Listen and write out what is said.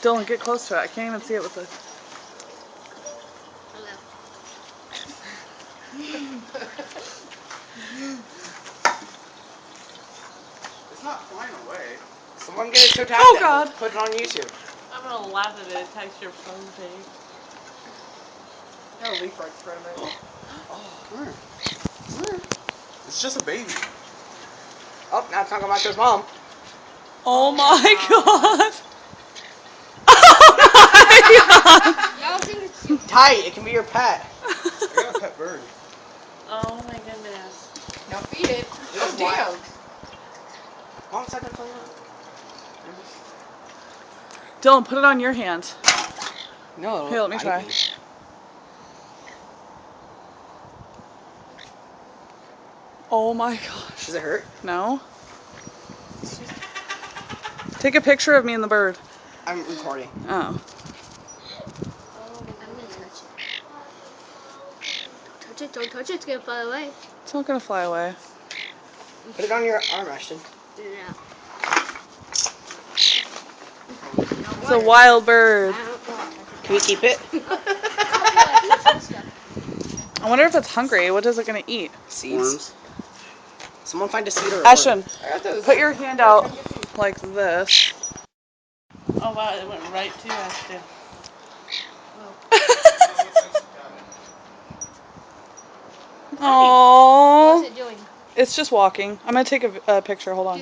Dylan, get close to it. I can't even see it with the... Hello. It's not flying away. Someone get it to attack Oh, them. God. Put it on YouTube. I'm gonna laugh if it attacks your phone page. Got a leaf right in front of it. Where? It's just a baby. Oh, now it's talking about his mom. Oh my god! Y'all think it's cute? Tight, it can be your pet. I got a pet bird. Oh my goodness. Now feed it. This Oh is damn. wild. Mom said that's Dylan, put it on your hand. No. Here, let me try. Oh my gosh. Does it hurt? No? Take a picture of me and the bird. I'm recording. Oh. I'm gonna touch it. Don't touch it, don't touch it, it's gonna fly away. It's not gonna fly away. Put it on your arm, Ashton. No. It's a wild bird. I don't want to touch Can we keep it? it. I wonder if it's hungry. What is it gonna eat? Seeds. Worms. Someone find a seed or a Ashton, worm. I got those. put your hand out like this. Oh wow, it went right to Ashton. Aww. What's it doing? It's just walking. I'm gonna take a picture. Hold on.